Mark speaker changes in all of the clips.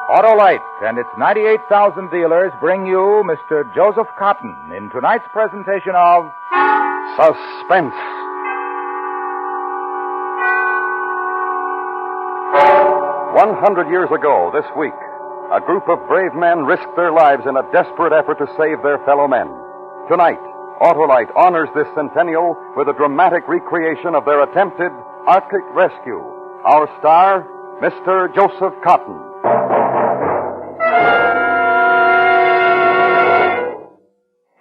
Speaker 1: Autolite and its 98,000 dealers bring you Mr. Joseph Cotton in tonight's presentation of Suspense. "100 years ago this week, a group of brave men risked their lives in a desperate effort to save their fellow men. Tonight, Autolite honors this centennial with a dramatic recreation of their attempted Arctic rescue. Our star, Mr. Joseph Cotton.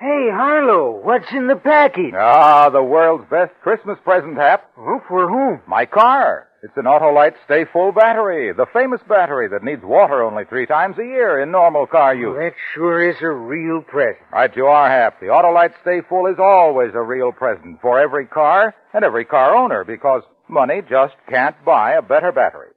Speaker 2: Hey, Harlow, what's in the package?
Speaker 1: The world's best Christmas present, Hap.
Speaker 2: Oh, for whom?
Speaker 1: My car. It's an Autolite Stay Full battery, the famous battery that needs water only 3 times a year in normal car use.
Speaker 2: That sure is a real present.
Speaker 1: Right you are, Hap. The Autolite Stay Full is always a real present for every car and every car owner because money just can't buy a better battery.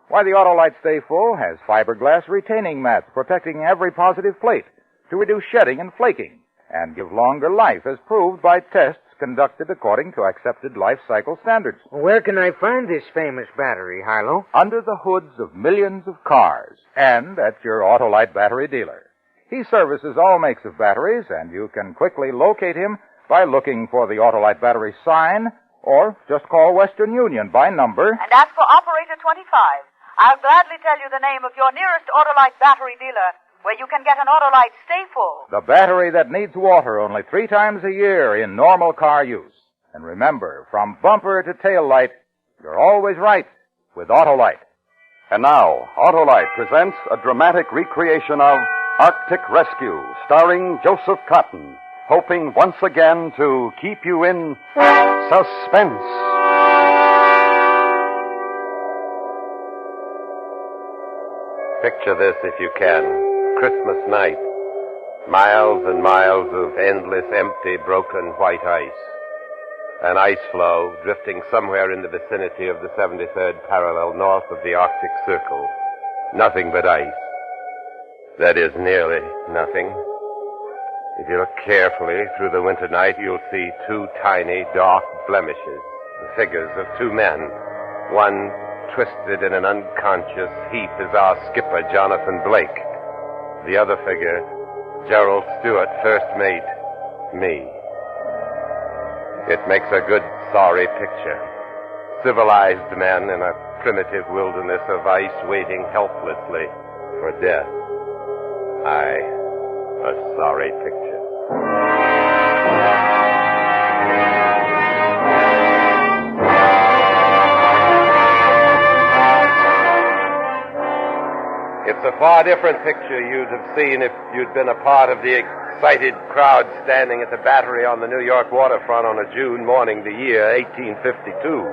Speaker 1: Why, the Autolite Stay Full has fiberglass retaining mats protecting every positive plate to reduce shedding and flaking and give longer life as proved by tests conducted according to accepted life cycle standards.
Speaker 2: Where can I find this famous battery, Harlow?
Speaker 1: Under the hoods of millions of cars and at your Autolite battery dealer. He services all makes of batteries, and you can quickly locate him by looking for the Autolite battery sign or just call Western Union by number.
Speaker 3: And ask for Operator 25. I'll gladly tell you the name of your nearest Autolite battery dealer where you can get an Autolite Stay Full.
Speaker 1: The battery that needs water only 3 times a year in normal car use. And remember, from bumper to tail light, you're always right with Autolite. And now, Autolite presents a dramatic recreation of Arctic Rescue, starring Joseph Cotton, hoping once again to keep you in suspense.
Speaker 4: Picture this if you can. Christmas night. Miles and miles of endless, empty, broken white ice. An ice floe drifting somewhere in the vicinity of the 73rd parallel north of the Arctic Circle. Nothing but ice. That is, nearly nothing. If you look carefully through the winter night, you'll see 2 tiny, dark blemishes. The figures of 2 men. One twisted in an unconscious heap is our skipper, Jonathan Blake. The other figure, Gerald Stewart, first mate, me. It makes a good, sorry picture. Civilized men in a primitive wilderness of ice waiting helplessly for death. Aye, a sorry picture. It's a far different picture you'd have seen if you'd been a part of the excited crowd standing at the battery on the New York waterfront on a June morning, the year 1852.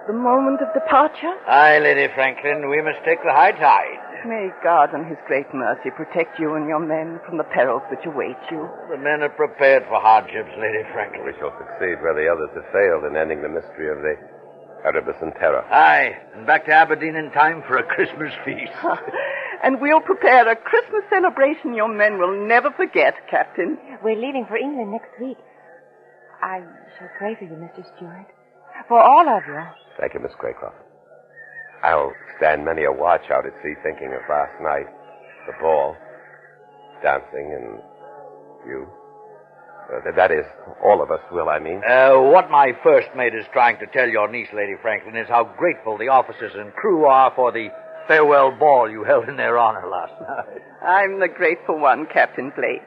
Speaker 5: The moment of departure?
Speaker 2: Aye, Lady Franklin, we must take the high tide.
Speaker 5: May God in his great mercy protect you and your men from the perils which await you.
Speaker 2: The men are prepared for hardships, Lady Franklin.
Speaker 4: We shall succeed where the others have failed in ending the mystery of the Erebus and Terror.
Speaker 2: Aye, and back to Aberdeen in time for a Christmas feast.
Speaker 5: And we'll prepare a Christmas celebration your men will never forget, Captain.
Speaker 6: We're leaving for England next week. I shall pray for you, Mr. Stewart. For all of you.
Speaker 4: Thank you, Miss Craycroft. I'll stand many a watch out at sea thinking of last night. The ball, dancing, and you. That is, all of us will, I mean.
Speaker 2: What my first mate is trying to tell your niece, Lady Franklin, is how grateful the officers and crew are for the farewell ball you held in their honor last night.
Speaker 5: I'm the grateful one, Captain Blake.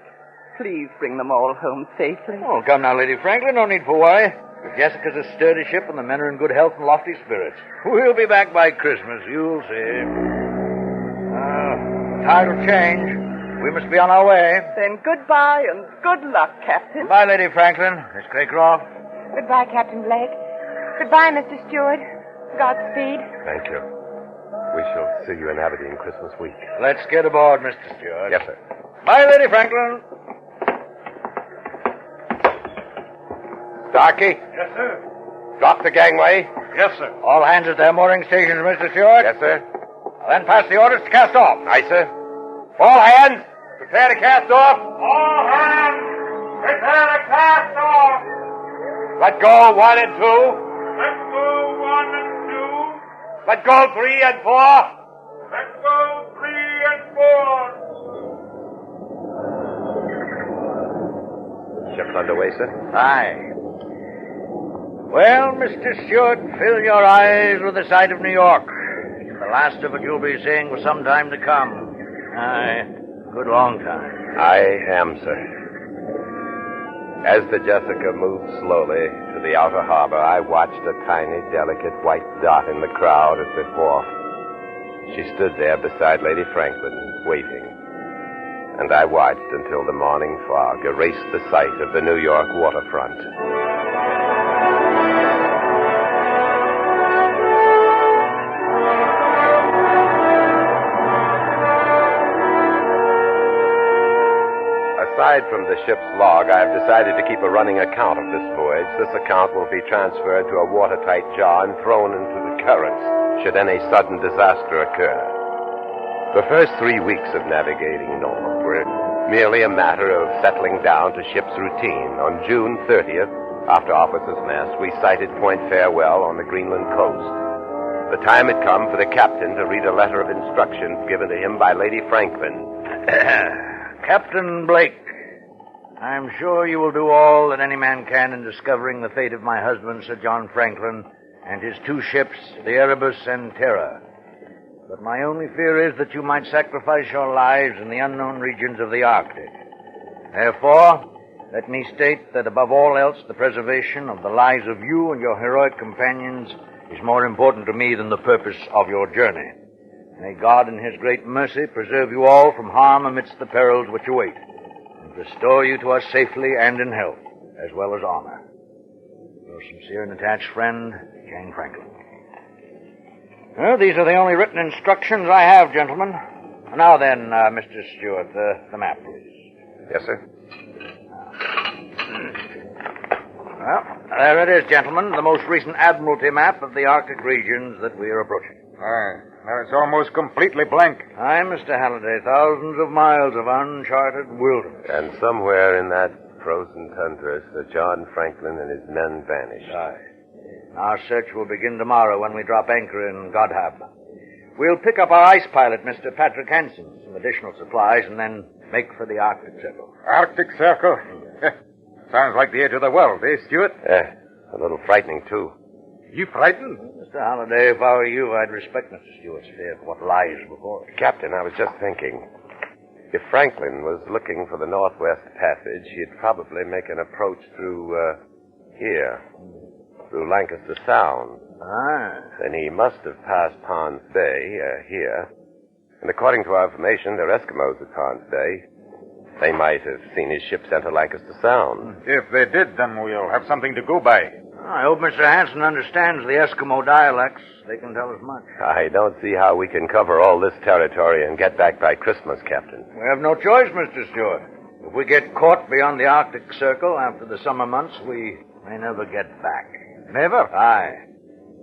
Speaker 5: Please bring them all home safely.
Speaker 2: Oh, come now, Lady Franklin, no need for worry. The Jessica's a sturdy ship, and the men are in good health and lofty spirits. We'll be back by Christmas, you'll see. The tide will change. We must be on our way.
Speaker 5: Then goodbye and good luck, Captain.
Speaker 2: Goodbye, Lady Franklin. Miss Craycroft.
Speaker 6: Goodbye, Captain Blake. Goodbye, Mr. Stewart. Godspeed.
Speaker 4: Thank you. We shall see you in Aberdeen Christmas week.
Speaker 2: Let's get aboard, Mr. Stewart.
Speaker 4: Yes, sir.
Speaker 2: Bye, Lady Franklin.
Speaker 4: Starkey?
Speaker 7: Yes, sir.
Speaker 4: Drop the gangway.
Speaker 7: Yes, sir.
Speaker 2: All hands at their mooring stations, Mr. Stewart.
Speaker 4: Yes, sir.
Speaker 2: Then pass the orders to cast off.
Speaker 4: Aye, sir. All hands, prepare to cast off.
Speaker 7: All hands, prepare to cast off.
Speaker 4: Let go, 1 and 2.
Speaker 7: Let go, 1 and 2.
Speaker 4: Let go 3 and 4.
Speaker 7: Let go 3 and 4.
Speaker 4: Ship's underway, sir.
Speaker 2: Aye. Well, Mr. Stewart, fill your eyes with the sight of New York. The last of it you'll be seeing for some time to come. Aye, good long time.
Speaker 4: I am, sir. As the Jessica moved slowly to the outer harbor, I watched a tiny, delicate white dot in the crowd at the wharf. She stood there beside Lady Franklin, waiting. And I watched until the morning fog erased the sight of the New York waterfront. Aside from the ship's log, I've decided to keep a running account of this voyage. This account will be transferred to a watertight jar and thrown into the currents should any sudden disaster occur. The first 3 weeks of navigating north were merely a matter of settling down to ship's routine. On June 30th, after officers' mess, we sighted Point Farewell on the Greenland coast. The time had come for the captain to read a letter of instructions given to him by Lady Franklin.
Speaker 2: Captain Blake, I'm sure you will do all that any man can in discovering the fate of my husband, Sir John Franklin, and his 2 ships, the Erebus and Terror. But my only fear is that you might sacrifice your lives in the unknown regions of the Arctic. Therefore, let me state that above all else, the preservation of the lives of you and your heroic companions is more important to me than the purpose of your journey. May God in his great mercy preserve you all from harm amidst the perils which await, and restore you to us safely and in health, as well as honor. Your sincere and attached friend, Jane Franklin. Well, these are the only written instructions I have, gentlemen. Now then, Mr. Stewart, the map, please.
Speaker 4: Yes, sir.
Speaker 2: Well, there it is, gentlemen, the most recent Admiralty map of the Arctic regions that we are approaching.
Speaker 1: It's almost completely blank.
Speaker 2: Aye, Mr. Halliday, thousands of miles of uncharted wilderness.
Speaker 4: And somewhere in that frozen tundra, Sir John Franklin and his men vanished.
Speaker 2: Aye. Our search will begin tomorrow when we drop anchor in Godhab. We'll pick up our ice pilot, Mr. Patrick Hansen, some additional supplies, and then make for the Arctic Circle.
Speaker 1: Arctic Circle? Sounds like the edge of the world, eh, Stewart?
Speaker 4: A little frightening, too.
Speaker 1: You frightened?
Speaker 2: Mr. Halliday, if I were you, I'd respect Mr. Stewart's fear for what lies before us.
Speaker 4: Captain, I was just thinking. If Franklin was looking for the Northwest Passage, he'd probably make an approach through, here. Through Lancaster Sound.
Speaker 2: Ah.
Speaker 4: Then he must have passed Ponds Bay, here. And according to our information, they're Eskimos at Ponds Bay. They might have seen his ship enter Lancaster Sound.
Speaker 1: If they did, then we'll have something to go by.
Speaker 2: I hope Mr. Hansen understands the Eskimo dialects. They can tell us much.
Speaker 4: I don't see how we can cover all this territory and get back by Christmas, Captain.
Speaker 2: We have no choice, Mr. Stewart. If we get caught beyond the Arctic Circle after the summer months, we may never get back.
Speaker 1: Never?
Speaker 2: Aye.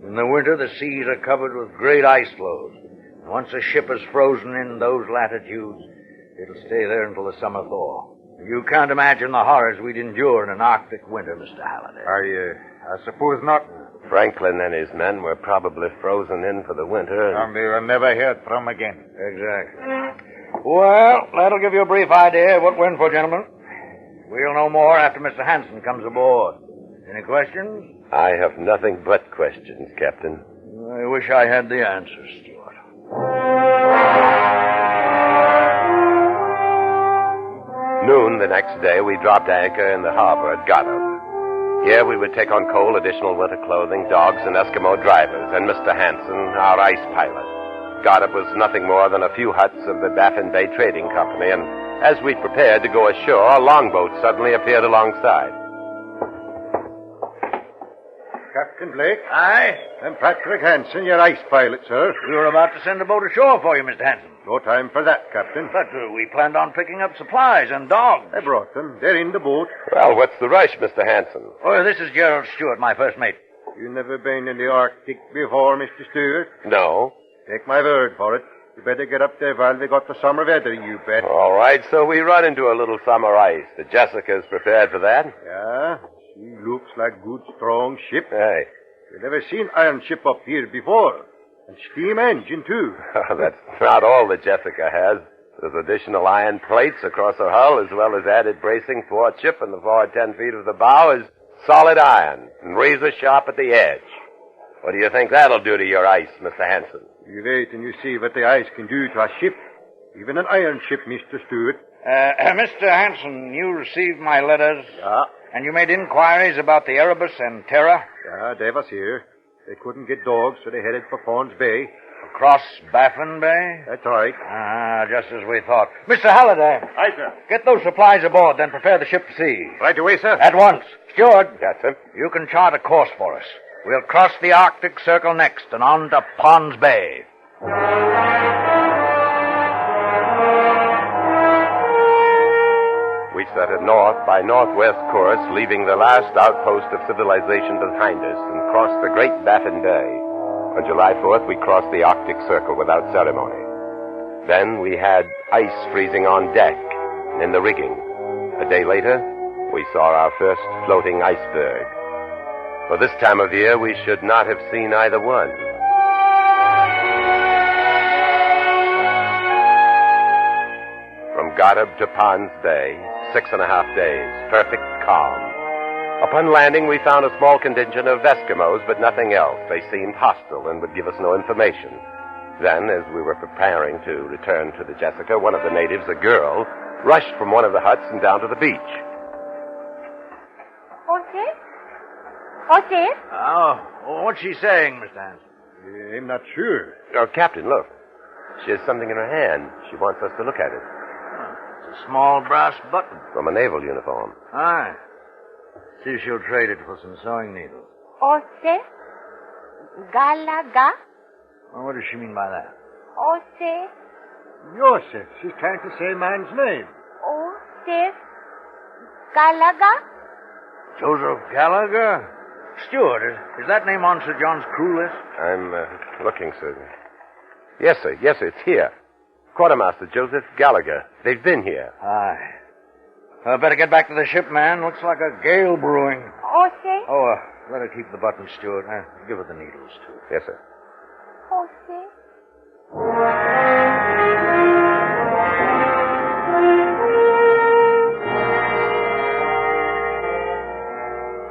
Speaker 2: In the winter, the seas are covered with great ice floes. And once a ship is frozen in those latitudes, it'll stay there until the summer thaw. You can't imagine the horrors we'd endure in an Arctic winter, Mr. Halliday.
Speaker 1: I suppose not.
Speaker 4: Franklin and his men were probably frozen in for the winter.
Speaker 1: And they were never heard from again.
Speaker 2: Exactly. Well, that'll give you a brief idea of what we're in for, gentlemen. We'll know more after Mr. Hansen comes aboard. Any questions?
Speaker 4: I have nothing but questions, Captain.
Speaker 2: I wish I had the answers, Stewart.
Speaker 4: Noon the next day, we dropped anchor in the harbor at Godhab. Here we would take on coal, additional winter clothing, dogs, and Eskimo drivers, and Mr. Hansen, our ice pilot. Godhab was nothing more than a few huts of the Baffin Bay Trading Company, and as we prepared to go ashore, a longboat suddenly appeared alongside.
Speaker 1: Captain Blake?
Speaker 2: Aye?
Speaker 1: I'm Patrick Hansen, your ice pilot, sir.
Speaker 2: We were about to send a boat ashore for you, Mr. Hansen.
Speaker 1: No time for that, Captain.
Speaker 2: But we planned on picking up supplies and dogs.
Speaker 1: I brought them. They're in the boat.
Speaker 4: Well, what's the rush, Mr. Hansen?
Speaker 2: Oh, this is Gerald Stewart, my first mate.
Speaker 1: You never been in the Arctic before, Mr. Stewart?
Speaker 4: No.
Speaker 1: Take my word for it. You better get up there while they got the summer weather, you bet.
Speaker 4: All right, so we run into a little summer ice. The Jessica's prepared for that?
Speaker 1: Yeah, she looks like good, strong ship.
Speaker 4: Hey,
Speaker 7: You've never seen iron ship up here before. And steam engine, too.
Speaker 4: That's not all the Jessica has. There's additional iron plates across her hull, as well as added bracing thwartship, and the forward 10 feet of the bow is solid iron and razor sharp at the edge. What do you think that'll do to your ice, Mr. Hanson?
Speaker 7: You wait and you see what the ice can do to a ship. Even an iron ship, Mr. Stewart.
Speaker 2: Mr. Hanson, you received my letters.
Speaker 7: Yeah.
Speaker 2: And you made inquiries about the Erebus and Terra?
Speaker 7: Yeah, they was here. They couldn't get dogs, so they headed for Fawn's Bay.
Speaker 2: Across Baffin Bay?
Speaker 7: That's right.
Speaker 2: Just as we thought. Mr. Halliday.
Speaker 7: Aye, sir.
Speaker 2: Get those supplies aboard, then prepare the ship to sea.
Speaker 7: Right away, sir.
Speaker 2: At once. Steward.
Speaker 4: Yes, sir.
Speaker 2: You can chart a course for us. We'll cross the Arctic Circle next and on to Pond's Bay.
Speaker 4: We set a north by northwest course, leaving the last outpost of civilization behind us, and crossed the great Baffin Bay. On July 4th, we crossed the Arctic Circle without ceremony. Then we had ice freezing on deck and in the rigging. A day later, we saw our first floating iceberg. For this time of year, we should not have seen either one. From Goddard to Pond's Bay, 6.5 days, perfect calm. Upon landing, we found a small contingent of Eskimos, but nothing else. They seemed hostile and would give us no information. Then, as we were preparing to return to the Jessica, one of the natives, a girl, rushed from one of the huts and down to the beach.
Speaker 6: What's it?
Speaker 2: Oh, what's she saying, Mr. Hanson?
Speaker 7: I'm not sure.
Speaker 4: Oh, Captain, look. She has something in her hand. She wants us to look at it.
Speaker 2: It's a small brass button.
Speaker 4: From a naval uniform.
Speaker 2: Aye. See if she'll trade it for some sewing needles.
Speaker 6: Ose? Galaga?
Speaker 2: Well, what does she mean by that?
Speaker 6: Ose?
Speaker 7: Joseph. She's trying to say man's name.
Speaker 6: Ose? Galaga?
Speaker 2: Joseph Gallagher? Steward, is that name on Sir John's crew list?
Speaker 4: I'm looking, sir. Yes, sir. Yes, sir. It's here. Quartermaster Joseph Gallagher. They've been here.
Speaker 2: Aye. Well, better get back to the ship, man. Looks like a gale brewing.
Speaker 6: Ose?
Speaker 2: Oh, let her keep the button, Steward. Give her the needles, too.
Speaker 4: Yes, sir.
Speaker 6: Ose?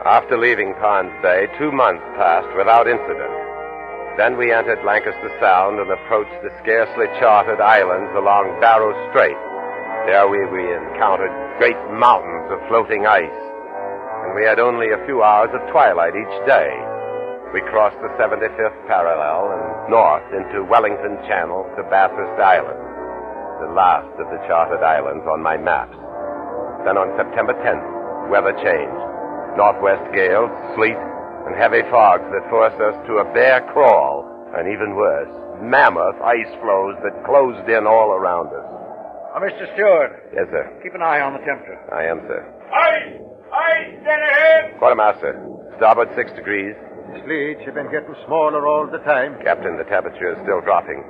Speaker 4: After leaving Pond's Bay, 2 months passed without incident. Then we entered Lancaster Sound and approached the scarcely charted islands along Barrow Strait. There we encountered great mountains of floating ice, and we had only a few hours of twilight each day. We crossed the 75th parallel and north into Wellington Channel to Bathurst Island, the last of the charted islands on my maps. Then on September 10th, weather changed. Northwest gales, sleet, and heavy fogs that forced us to a bare crawl, and even worse, mammoth ice floes that closed in all around us.
Speaker 2: Mr. Steward.
Speaker 4: Yes, sir.
Speaker 2: Keep an eye on the temperature.
Speaker 4: I am, sir.
Speaker 7: Ice! Ice! Dead ahead!
Speaker 4: Quartermaster, starboard 6 degrees.
Speaker 7: The sleets have been getting smaller all the time.
Speaker 4: Captain, the temperature is still dropping.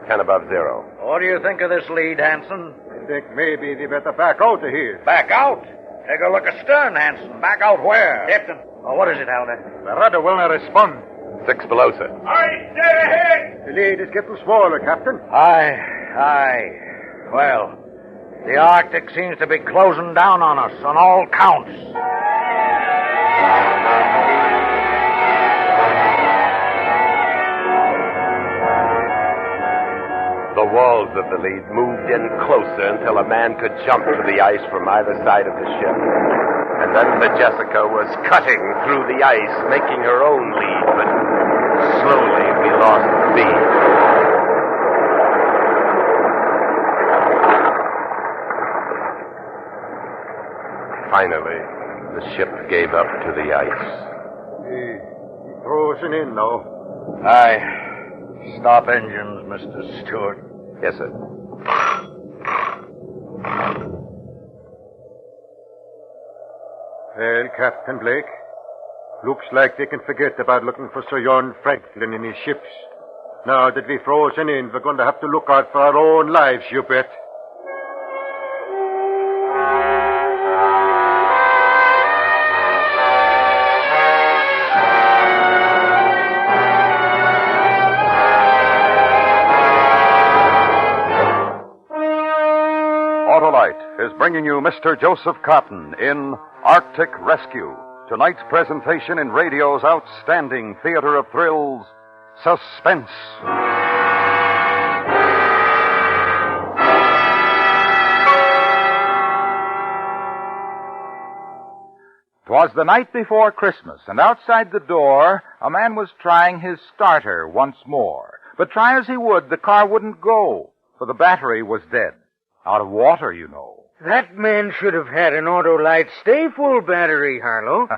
Speaker 4: 10 above zero.
Speaker 2: What do you think of this lead, Hanson?
Speaker 7: I think maybe they better back out of here.
Speaker 2: Back out? Take a look astern, Hanson. Back out where? Captain. Oh, what is it, Halliday?
Speaker 7: The rudder will not respond.
Speaker 4: 6 below, sir.
Speaker 7: Ice! Dead ahead! The lead is getting smaller, Captain.
Speaker 2: Aye. Well, the Arctic seems to be closing down on us on all counts.
Speaker 4: The walls of the lead moved in closer until a man could jump to the ice from either side of the ship. And then the Jessica was cutting through the ice, making her own lead, but slowly we lost speed. Finally, the ship gave up to the ice.
Speaker 7: He's frozen in now.
Speaker 2: Aye. Stop engines, Mr. Stewart.
Speaker 4: Yes, sir.
Speaker 7: Well, Captain Blake, looks like they can forget about looking for Sir John Franklin in his ships. Now that we've frozen in, we're going to have to look out for our own lives, you bet.
Speaker 8: Autolite is bringing you Mr. Joseph Cotton in Arctic Rescue, tonight's presentation in radio's outstanding theater of thrills, Suspense.
Speaker 1: 'Twas the night before Christmas, and outside the door, a man was trying his starter once more. But try as he would, the car wouldn't go, for the battery was dead. Out of water, you know.
Speaker 9: That man should have had an Autolite stay-full battery, Harlow.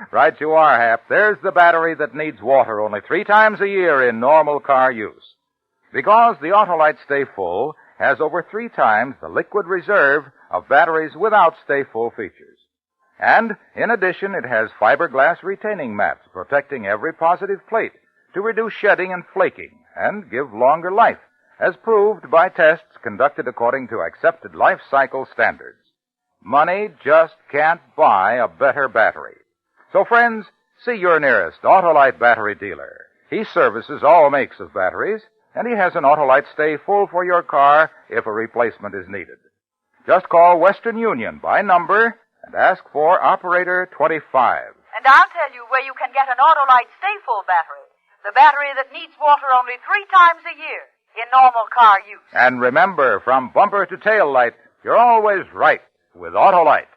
Speaker 1: Right you are, Hap. There's the battery that needs water only 3 times a year in normal car use. Because the Autolite Stay Full has over 3 times the liquid reserve of batteries without Stay Full features. And, in addition, it has fiberglass retaining mats protecting every positive plate to reduce shedding and flaking and give longer life, as proved by tests conducted according to accepted life cycle standards. Money just can't buy a better battery. So, friends, see your nearest Autolite battery dealer. He services all makes of batteries, and he has an Autolite Stay Full for your car if a replacement is needed. Just call Western Union by number and ask for Operator 25.
Speaker 3: And I'll tell you where you can get an Autolite Stay Full battery. The battery that needs water only 3 times a year in normal car use.
Speaker 1: And remember, from bumper to tail light, you're always right with Autolite.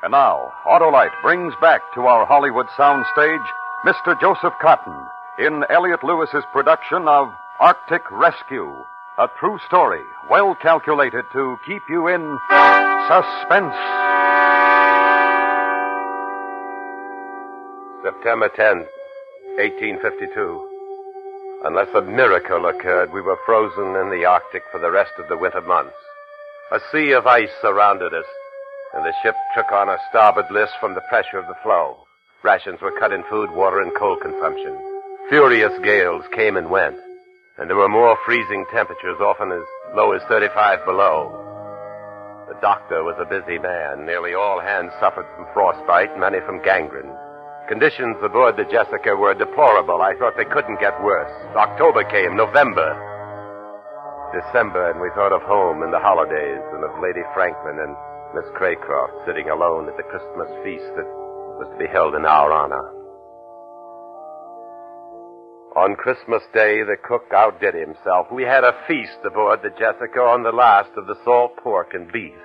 Speaker 8: And now, Autolite brings back to our Hollywood soundstage Mr. Joseph Cotton in Elliot Lewis's production of Arctic Rescue, a true story well calculated to keep you in suspense.
Speaker 4: September 10th, 1852. Unless a miracle occurred, we were frozen in the Arctic for the rest of the winter months. A sea of ice surrounded us, and the ship took on a starboard list from the pressure of the floe. Rations were cut in food, water, and coal consumption. Furious gales came and went, and there were more freezing temperatures, often as low as 35 below. The doctor was a busy man. Nearly all hands suffered from frostbite, many from gangrene. Conditions aboard the Jessica were deplorable. I thought they couldn't get worse. October came, November, December, and we thought of home and the holidays and of Lady Franklin and Miss Craycroft sitting alone at the Christmas feast that was to be held in our honor. On Christmas Day, the cook outdid himself. We had a feast aboard the Jessica on the last of the salt pork and beef.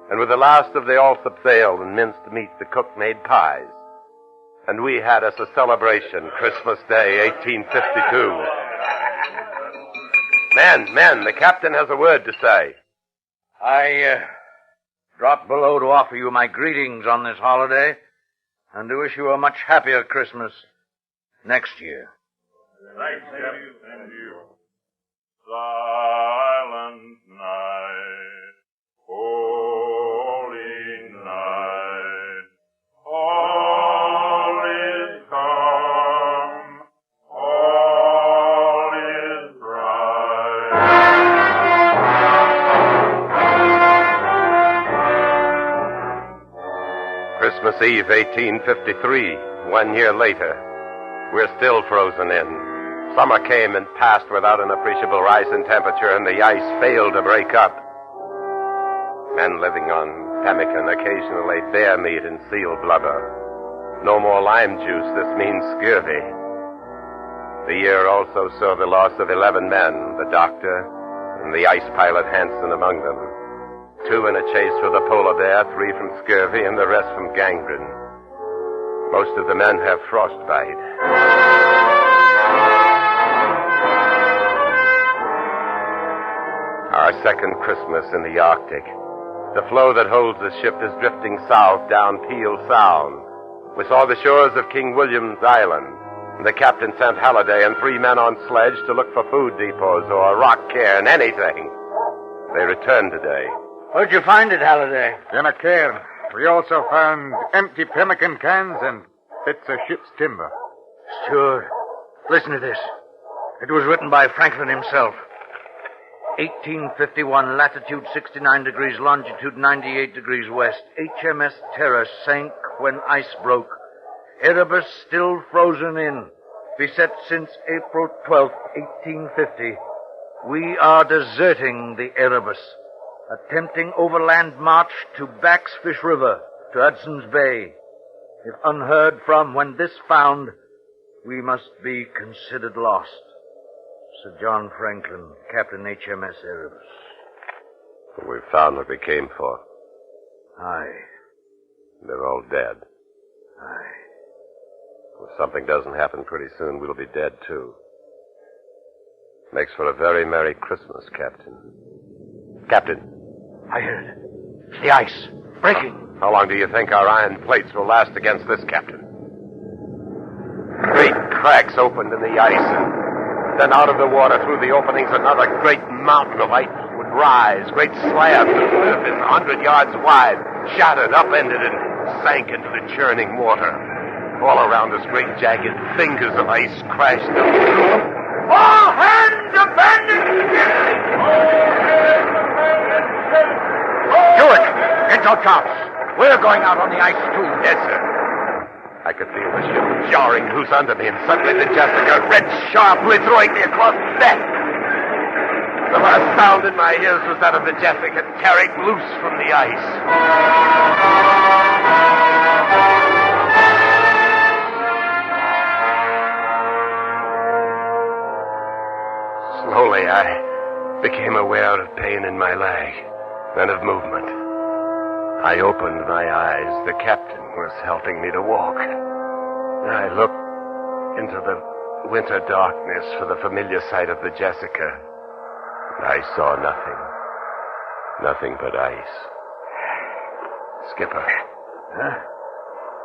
Speaker 4: And with the last of the Alsop ale and minced meat, the cook made pies. And we had us a celebration, Christmas Day, 1852. Men, the captain has a word to say.
Speaker 2: I dropped below to offer you my greetings on this holiday and to wish you a much happier Christmas next year.
Speaker 10: Thanks, Captain. And you. Silent night, holy night, all is calm, all is bright.
Speaker 4: Christmas Eve, 1853, 1 year later. We're still frozen in. Summer came and passed without an appreciable rise in temperature, and the ice failed to break up. Men living on pemmican, occasionally bear meat and seal blubber. No more lime juice, this means scurvy. The year also saw the loss of 11 men, the doctor and the ice pilot Hansen among them. 2 in a chase with a polar bear, 3 from scurvy, and the rest from gangrene. Most of the men have frostbite. Our second Christmas in the Arctic. The floe that holds the ship is drifting south down Peel Sound. We saw the shores of King William's Island. The captain sent Halliday and 3 men on sledge to look for food depots or rock cairn, anything. They returned today.
Speaker 9: Where'd you find it, Halliday?
Speaker 7: In a cairn. We also found empty pemmican cans and bits of ship's timber.
Speaker 2: Stuart, listen to this. It was written by Franklin himself. 1851, latitude 69 degrees, longitude 98 degrees west. HMS Terror sank when ice broke. Erebus still frozen in. Beset since April 12th, 1850. We are deserting the Erebus. attempting overland march to Back's Fish River, to Hudson's Bay. If unheard from when this found, we must be considered lost. Sir John Franklin, Captain HMS Erebus.
Speaker 4: We've found what we came for.
Speaker 2: Aye.
Speaker 4: They're all dead.
Speaker 2: Aye.
Speaker 4: If something doesn't happen pretty soon, we'll be dead, too. Makes for a very Merry Christmas, Captain. Captain.
Speaker 2: I hear it. It's the ice. Breaking.
Speaker 4: How long do you think our iron plates will last against this, Captain? Great cracks opened in the ice, and then out of the water through the openings another great mountain of ice would rise. Great slabs that would have been 100 yards wide, shattered, upended, and sank into the churning water. All around us, great jagged fingers of ice crashed down. All hands abandon ship!
Speaker 2: Stuart, get your chops. We're going out on the ice, too.
Speaker 4: Yes, sir. I could feel the ship jarring loose under me, and suddenly the Jessica red sharply throwing me across the deck. The last sound in my ears was that of the Jessica tearing loose from the ice. Slowly, I became aware of pain in my leg, then of movement. I opened my eyes. The captain was helping me to walk. I looked into the winter darkness for the familiar sight of the Jessica. I saw nothing. Nothing but ice. Skipper.
Speaker 2: Huh?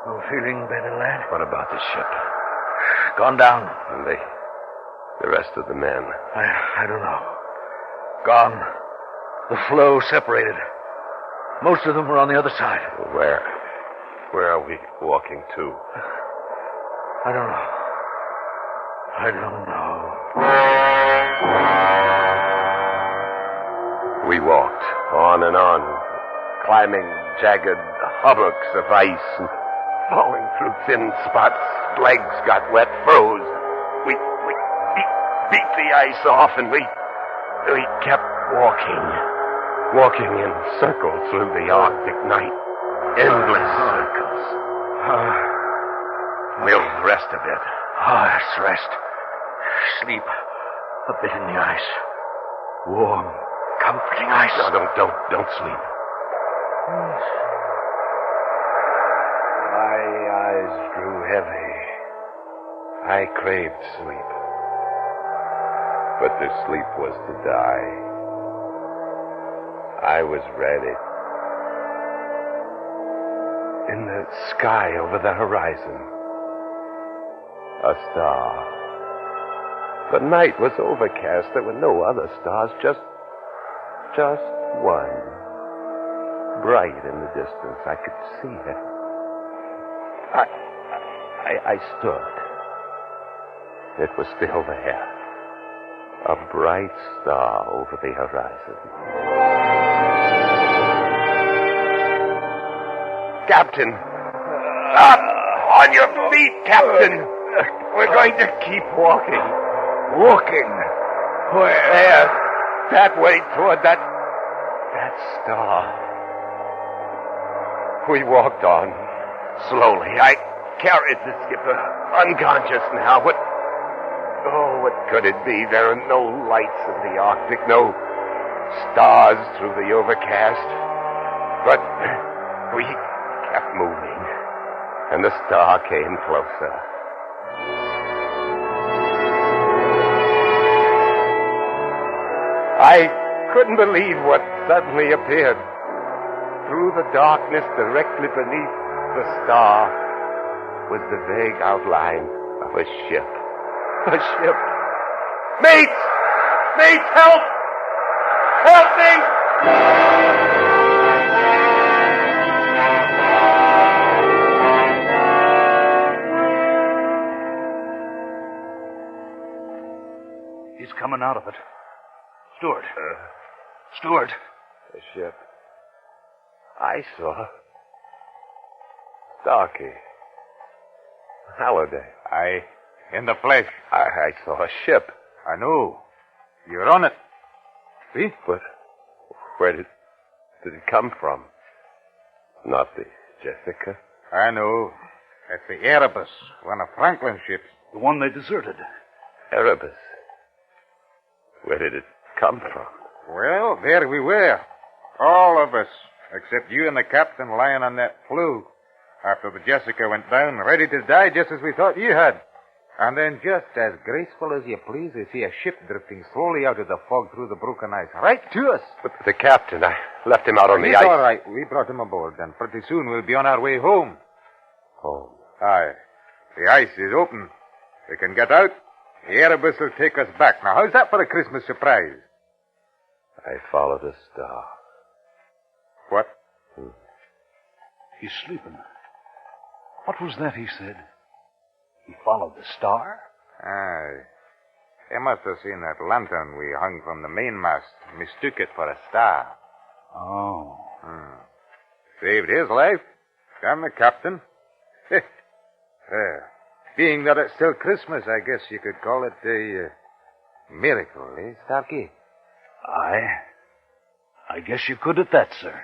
Speaker 2: You feeling better, lad?
Speaker 4: What about the ship?
Speaker 2: Gone down.
Speaker 4: And the rest of the men?
Speaker 2: I don't know. Gone. The floe separated. Most of them were on the other side.
Speaker 4: Where are we walking to?
Speaker 2: I don't know. I don't know.
Speaker 4: We walked on and on, climbing jagged hummocks of ice and falling through thin spots. Legs got wet, froze. We beat the ice off, and we kept walking in circles through the Arctic night. Endless circles. We'll rest a bit.
Speaker 2: Let's rest. Sleep a bit in the ice. Warm, comforting ice.
Speaker 4: No, don't sleep. My eyes grew heavy. I craved sleep. But the sleep was to die. I was ready. In the sky over the horizon, a star. The night was overcast. There were no other stars, just one. Bright in the distance. I could see it. I stood. It was still there. A bright star over the horizon. Captain! Up! On your feet, Captain! We're going to keep walking.
Speaker 2: Walking? Where?
Speaker 4: There. That way toward that star. We walked on. Slowly. I carried the skipper. Unconscious now. What could it be? There are no lights in the Arctic. No stars through the overcast. But we kept moving. And the star came closer. I couldn't believe what suddenly appeared. Through the darkness directly beneath the star was the vague outline of a ship. A ship. Mates! Mates, help! Help me!
Speaker 2: He's coming out of it. Stuart. Stuart.
Speaker 4: The ship. I saw Starkey. Halliday.
Speaker 1: In the flesh.
Speaker 4: I saw a ship.
Speaker 1: I know. You're on it. See?
Speaker 4: But where did did it come from? Not the Jessica?
Speaker 11: I know. That's the Erebus, one of Franklin's ships.
Speaker 12: The one they deserted.
Speaker 4: Erebus? Where did it come from?
Speaker 11: Well, there we were. All of us, except you and the captain lying on that flue after the Jessica went down, ready to die just as we thought you had. And then just as graceful as you please, we see a ship drifting slowly out of the fog through the broken ice, right to us.
Speaker 4: But the captain, I left him out on the ice.
Speaker 11: He's all right. We brought him aboard, and pretty soon we'll be on our way home.
Speaker 4: Home?
Speaker 11: Aye. The ice is open. We can get out. The Erebus will take us back. Now, how's that for a Christmas surprise?
Speaker 4: I followed a star.
Speaker 11: What?
Speaker 12: He's sleeping. What was that he said? He followed the star?
Speaker 11: Aye. He must have seen that lantern we hung from the mainmast and mistook it for a star.
Speaker 12: Oh.
Speaker 11: Saved his life. And the captain. Being that it's still Christmas, I guess you could call it a miracle, eh, Starkey?
Speaker 12: Aye. I guess you could at that, sir.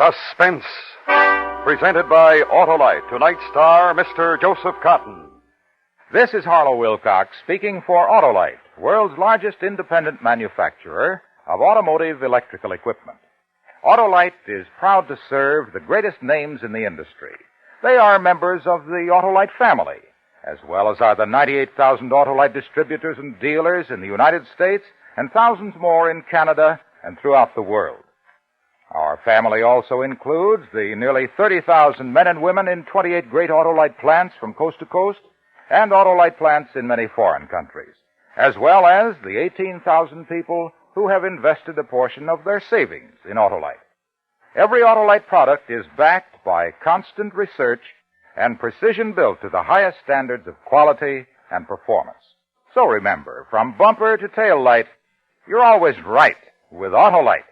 Speaker 8: Suspense, presented by Autolite. Tonight's star, Mr. Joseph Cotton.
Speaker 1: This is Harlow Wilcox speaking for Autolite, world's largest independent manufacturer of automotive electrical equipment. Autolite is proud to serve the greatest names in the industry. They are members of the Autolite family, as well as are the 98,000 Autolite distributors and dealers in the United States and thousands more in Canada and throughout the world. Our family also includes the nearly 30,000 men and women in 28 great Autolite plants from coast to coast and Autolite plants in many foreign countries, as well as the 18,000 people who have invested a portion of their savings in Autolite. Every Autolite product is backed by constant research and precision built to the highest standards of quality and performance. So remember, from bumper to tail light, you're always right with Autolite.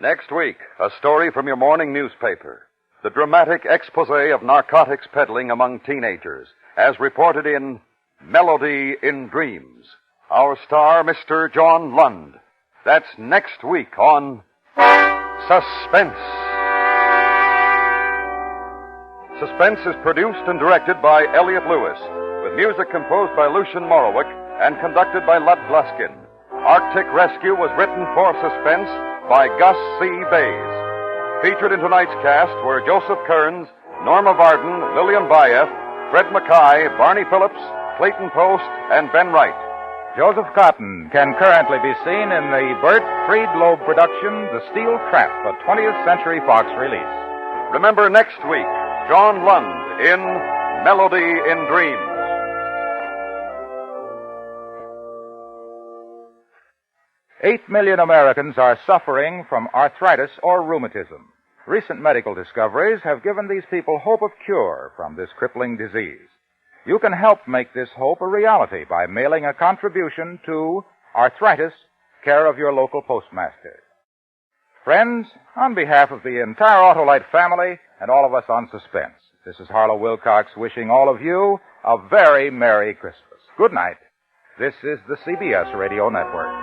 Speaker 8: Next week, a story from your morning newspaper. The dramatic expose of narcotics peddling among teenagers, as reported in Melody in Dreams. Our star, Mr. John Lund. That's next week on Suspense. Suspense is produced and directed by Elliott Lewis, with music composed by Lucian Morowick and conducted by Lud Gluskin. Arctic Rescue was written for Suspense by Gus C. Bays. Featured in tonight's cast were Joseph Kearns, Norma Varden, Lillian Bayef, Fred Mackay, Barney Phillips, Clayton Post, and Ben Wright.
Speaker 1: Joseph Cotton can currently be seen in the Burt Friedloeb production, The Steel Trap, a 20th Century Fox release.
Speaker 8: Remember next week, John Lund in Melody in Dreams.
Speaker 1: 8 million Americans are suffering from arthritis or rheumatism. Recent medical discoveries have given these people hope of cure from this crippling disease. You can help make this hope a reality by mailing a contribution to Arthritis, care of your local postmaster. Friends, on behalf of the entire Autolite family and all of us on Suspense, this is Harlow Wilcox wishing all of you a very Merry Christmas. Good night. This is the CBS Radio Network.